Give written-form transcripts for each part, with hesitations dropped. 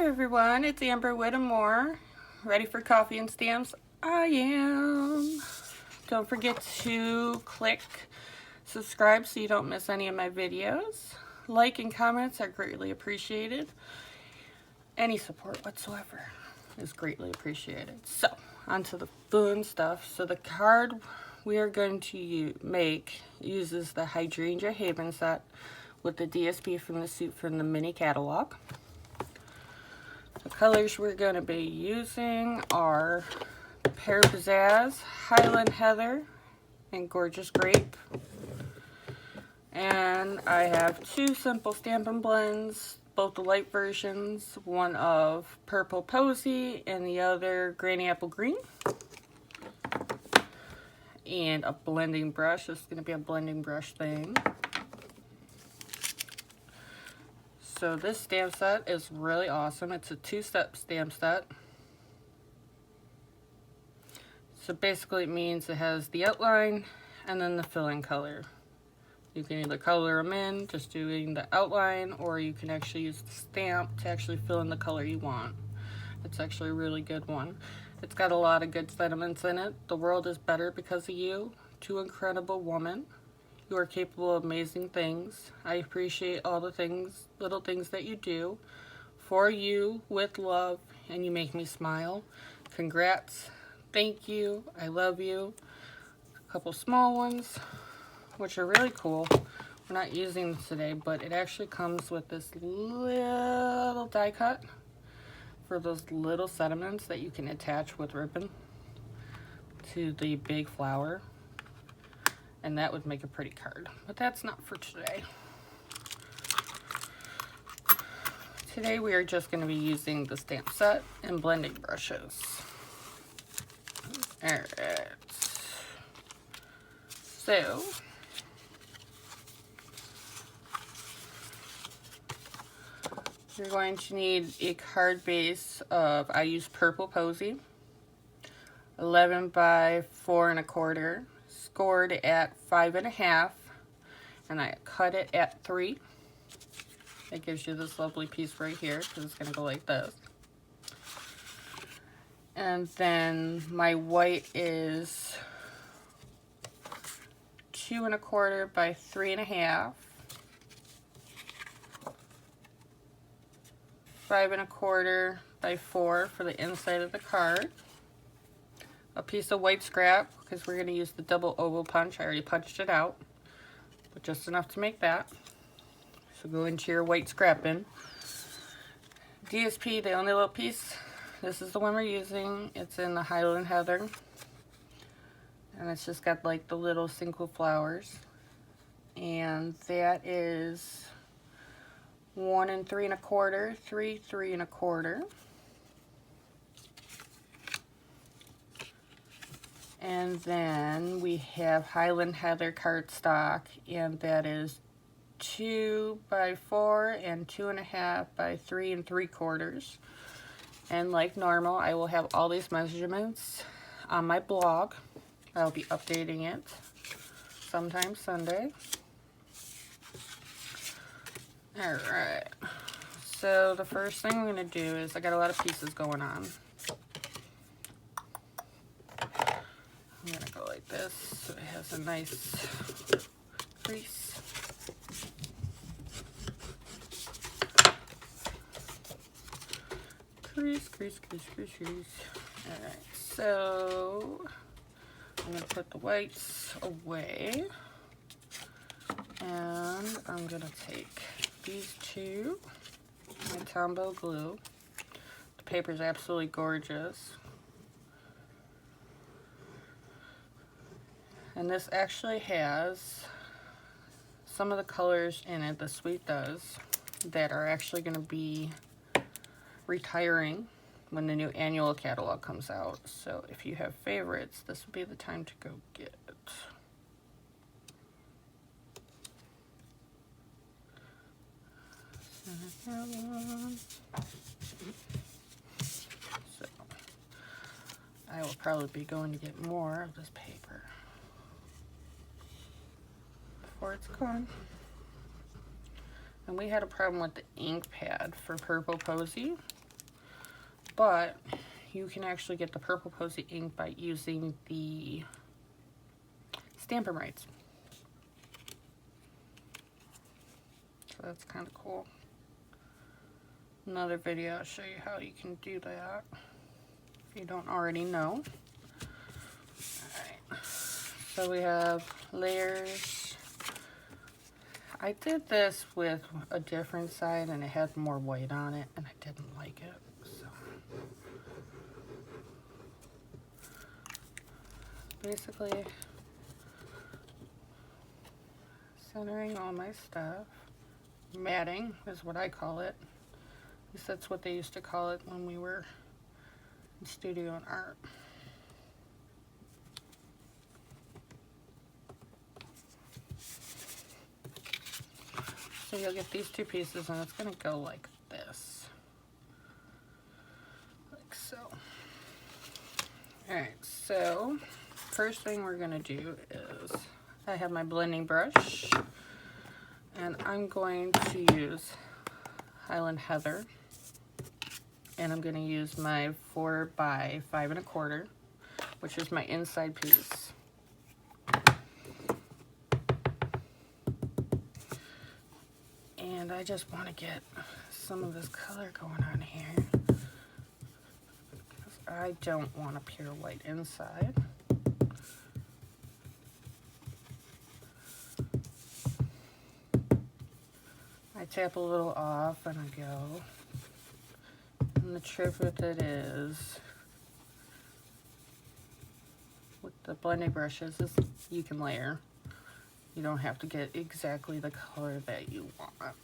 Hi everyone, it's Amber Whittemore. Ready for coffee and stamps? I am. Don't forget to click subscribe so you don't miss any of my videos. Like and comments are greatly appreciated. Any support whatsoever is greatly appreciated. So, onto the fun stuff. So the card we are going to make uses the Hydrangea Haven set with the DSP from the suit from the mini catalog. The colors we're going to be using are Pear Pizzazz, Highland Heather, and Gorgeous Grape. And I have two simple Stampin' blends, both the light versions, one of Purple Posy and the other Granny Apple Green. And a blending brush. This is going to be a blending brush thing. So this stamp set is really awesome. It's a two-step stamp set. So basically it means it has the outline and then the fill-in color. You can either color them in, just doing the outline, or you can actually use the stamp to actually fill in the color you want. It's actually a really good one. It's got a lot of good sentiments in it. The world is better because of you. Two incredible women. You are capable of amazing things. I appreciate all the things, little things that you do for you with love, and you make me smile. Congrats. Thank you. I love you. A couple small ones, which are really cool. We're not using this today, but it actually comes with this little die cut for those little sentiments that you can attach with ribbon to the big flower. And that would make a pretty card. But that's not for today. Today we are just going to be using the stamp set and blending brushes. Alright. So, you're going to need a card base of, I use Purple Posy, 11 by 4 1/4. Scored at 5 1/2, and I cut it at 3. It gives you this lovely piece right here because it's going to go like this. And then my white is 2 1/4 by 3 1/2, 5 1/4 by 4 for the inside of the card. A piece of white scrap, because we're going to use the double oval punch. I already punched it out, but just enough to make that. So go into your white scrap bin. DSP, the only little piece. This is the one we're using. It's in the Highland Heather. And it's just got like the little single flowers. And that is 1 3 1/4, 3 3 1/4. And then we have Highland Heather cardstock, and that is 2 by 4 and 2 1/2 by 3 3/4. And like normal, I will have all these measurements on my blog. I'll be updating it sometime Sunday. Alright, so the first thing I'm going to do is, I got a lot of pieces going on. I'm going to go like this so it has a nice crease. Crease, crease, crease, crease, crease. Alright, so I'm going to put the whites away. And I'm going to take these two, my Tombow glue. The paper is absolutely gorgeous. And this actually has some of the colors in it, the Sweet does, that are actually going to be retiring when the new annual catalog comes out. So if you have favorites, this would be the time to go get it. So I will probably be going to get more of this paper before it's gone. And we had a problem with the ink pad for Purple Posy. but you can actually get the Purple Posy ink by using the Stampin' rights. So that's kind of cool. Another video, I'll show you how you can do that if you don't already know. Alright, so we have layers. I did this with a different side and it had more white on it and I didn't like it. So basically centering all my stuff. Matting is what I call it. At least that's what they used to call it when we were in studio and art. So you'll get these two pieces and it's going to go like this. Like so. Alright, so first thing we're going to do is I have my blending brush and I'm going to use Highland Heather and I'm going to use my 4 by 5 1/4, which is my inside piece. And I just want to get some of this color going on here because I don't want a pure white inside. I tap a little off and I go. And the trick with it is, with the blending brushes, is you can layer. You don't have to get exactly the color that you want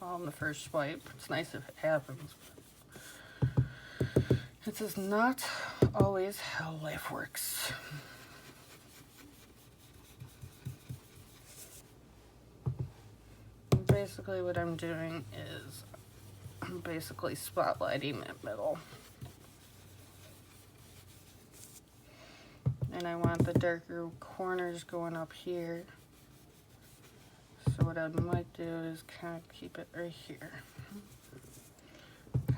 all in the first swipe. It's nice if it happens, but it is not always how life works. Basically what I'm doing is I'm basically spotlighting that middle. And I want the darker corners going up here. So what I might do is kind of keep it right here.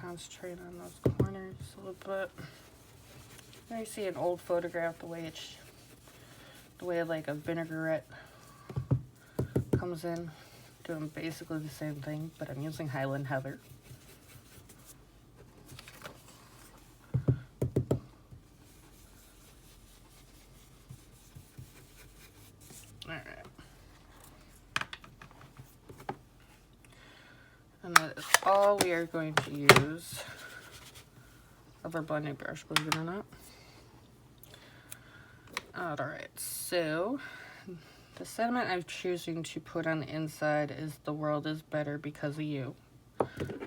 Concentrate on those corners a little bit. Now you see an old photograph, the way like a vinaigrette comes in. Doing basically the same thing, but I'm using Highland Heather. Alright. And that is all we are going to use of our blending brush, believe it or not. Alright, so the sentiment I'm choosing to put on the inside is "The world is better because of you."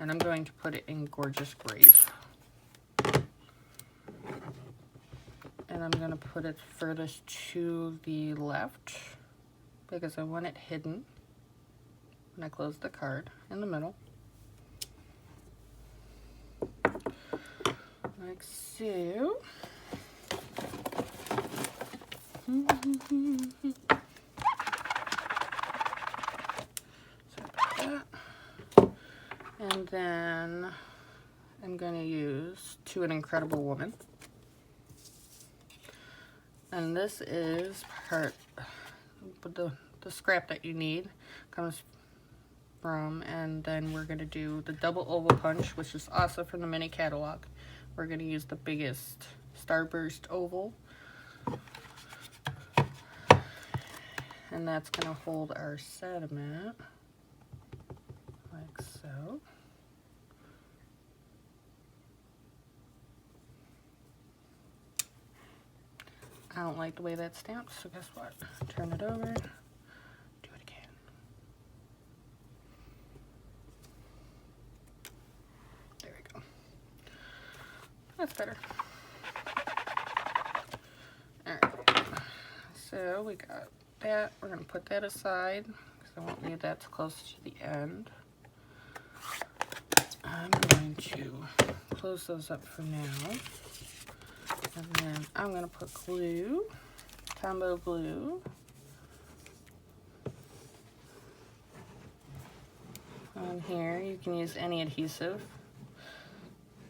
And I'm going to put it in Gorgeous Grace. And I'm going to put it furthest to the left because I want it hidden when I close the card in the middle. Like so. And then I'm going to use To an Incredible Woman. And this is part, the scrap that you need comes from, and then we're going to do the double oval punch, which is also from the mini catalog. We're going to use the biggest Starburst oval. And that's going to hold our sediment like so. I don't like the way that's stamped, so guess what? Turn it over, do it again. There we go. That's better. Alright, so we got that. We're going to put that aside because I won't need that too close to the end. I'm going to close those up for now. And then I'm going to put glue, Tombow glue, on here. You can use any adhesive.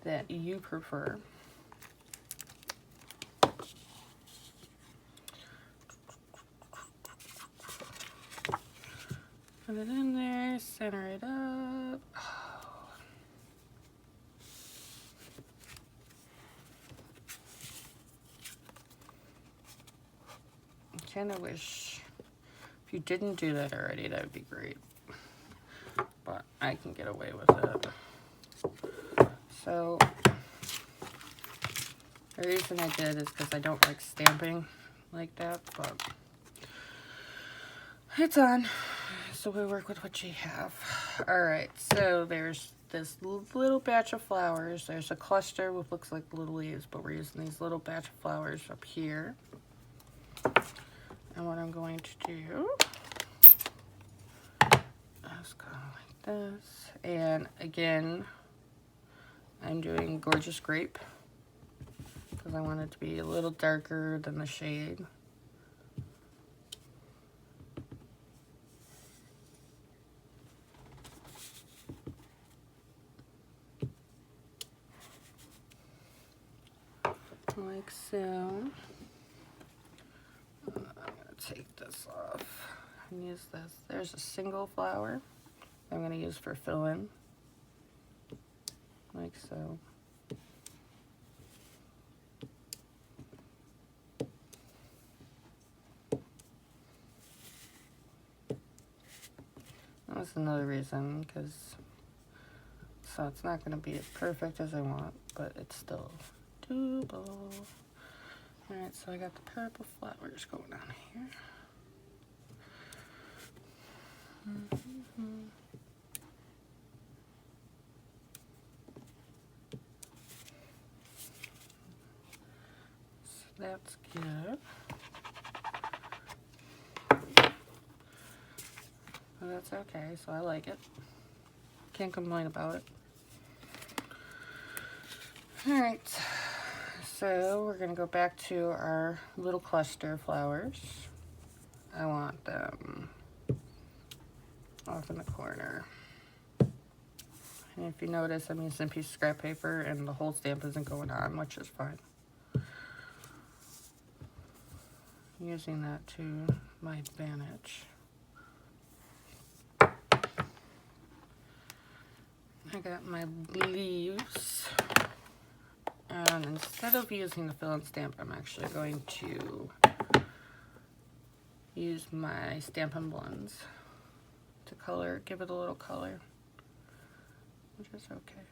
that you prefer. Put it in there, center it up. I kind of wish if you didn't do that already, that would be great. But I can get away with it. So the reason I did is because I don't like stamping like that, but it's on. So we work with what you have. Alright, so there's this little batch of flowers. There's a cluster with looks like little leaves, but we're using these little batch of flowers up here. And what I'm going to do is go like this. And again, I'm doing Gorgeous Grape because I want it to be a little darker than the shade. Like so. I'm going to take this off and use this. There's a single flower I'm going to use for fill-in. Like so. That's another reason, because so it's not going to be as perfect as I want, but it's still doable. Alright, so I got the purple flowers going on here. So that's good. But that's okay, so I like it. Can't complain about it. Alright, so we're going to go back to our little cluster flowers. I want them off in the corner. And if you notice, I'm using a piece of scrap paper and the whole stamp isn't going on, which is fine. I'm using that to my advantage. I got my leaves. And instead of using the fill-in stamp, I'm actually going to use my Stampin' blends to color, give it a little color, which is okay.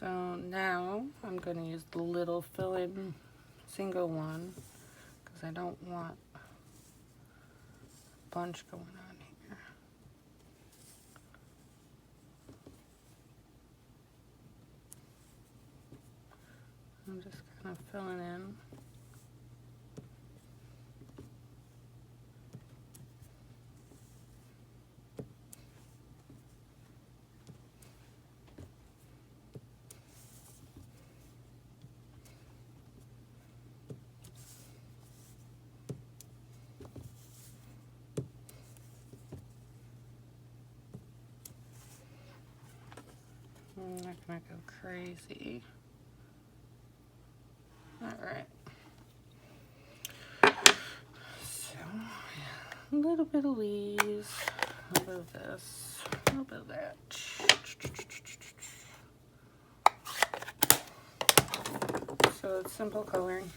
So now I'm going to use the little fill-in single one because I don't want a bunch going on here. I'm just kind of filling in. I'm not gonna go crazy. Alright. So, yeah, a little bit of leaves, a little bit of this, a little bit of that. So it's simple coloring.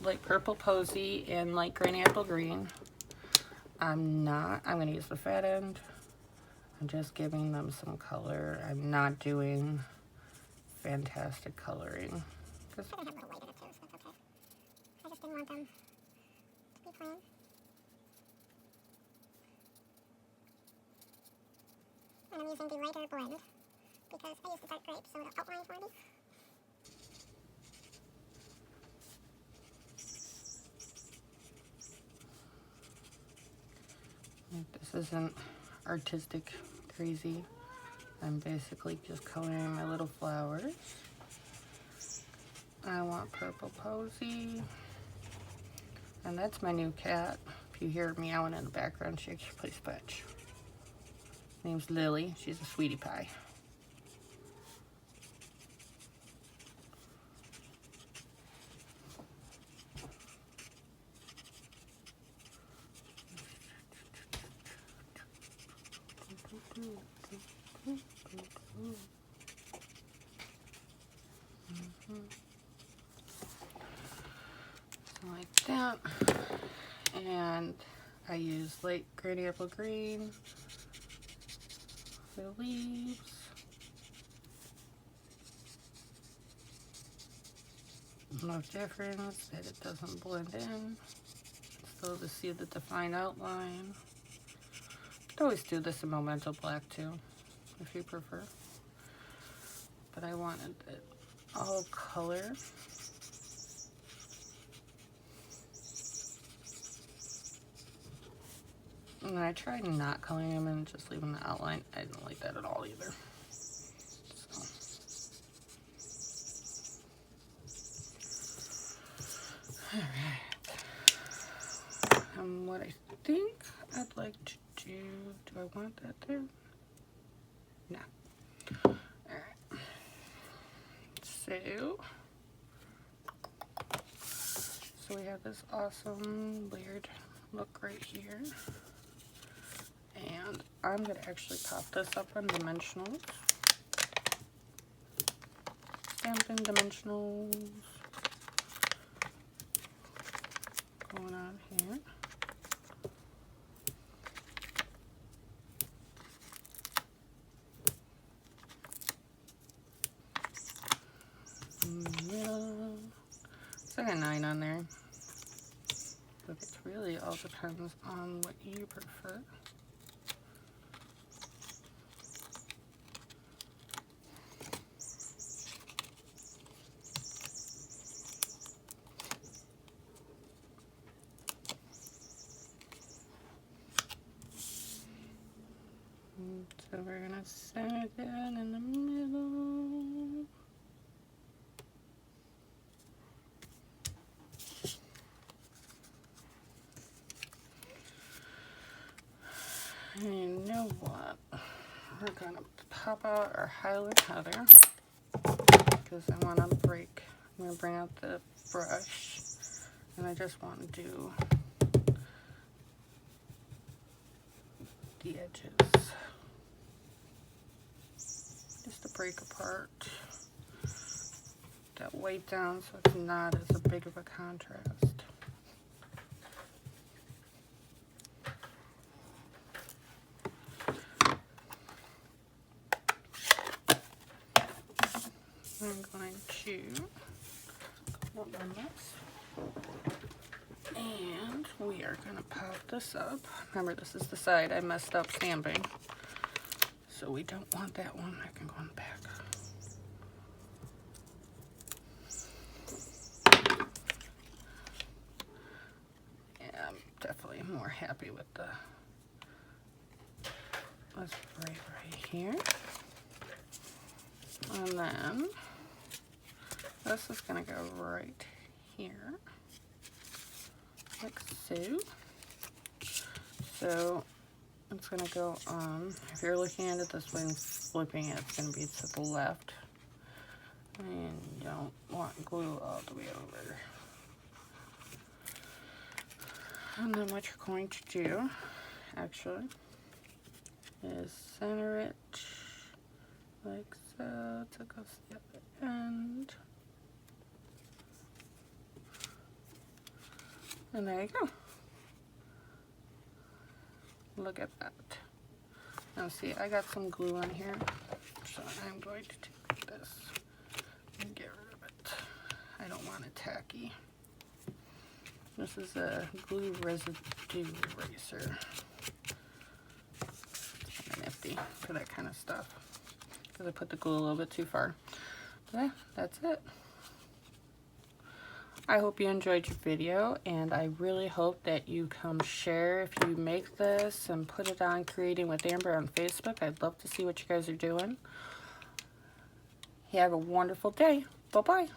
Light purple posy and light green apple green. I'm gonna use the fat end. I'm just giving them some color. I'm not doing fantastic coloring. I just didn't want them to be plain. And I'm using the lighter blend because I used the dark grape, so it'll outline for me. This isn't artistic crazy. I'm basically just coloring my little flowers. I want purple posy. And that's my new cat. If you hear meowing in the background, she actually plays fetch. Her name's Lily. She's a sweetie pie. So like that. And I use light granny apple green for the leaves. No difference that it doesn't blend in. Still to see the defined outline. You could always do this in Memento Black too, if you prefer. But I wanted it all color. And I tried not coloring them and just leaving the outline. I didn't like that at all either. Alright. And what I think I'd like to do I want that there? No. Alright. So we have this awesome layered look right here. And I'm going to actually pop this up on dimensionals. Stampin' dimensionals. Going on here. Yeah. It's like a 9 on there. But it really all depends on what you prefer. So we're gonna center that in the middle. And you know what? We're gonna pop out our Highland Heather because I want to break. I'm gonna bring out the brush, and I just want to do the edges. Just to break apart that white down so it's not as big of a contrast. I'm going to clean up my mess. And we are going to pop this up. Remember, this is the side I messed up stamping. So we don't want that one. I can go in the back. Yeah, I'm definitely more happy with the, let's right here. And then this is going to go right here, like so. So it's going to go on, if you're looking at it this way and flipping it, it's going to be to the left. And you don't want glue all the way over. And then what you're going to do, actually, is center it like so to go to the other end. And there you go. Look at that. Now see, I got some glue on here, so I'm going to take this and get rid of it. I don't want it tacky. This is a glue residue eraser. It's kind of nifty for that kind of stuff. because I put the glue a little bit too far. But yeah, that's it. I hope you enjoyed your video, and I really hope that you come share if you make this and put it on Creating with Amber on Facebook. I'd love to see what you guys are doing. You have a wonderful day. Bye-bye.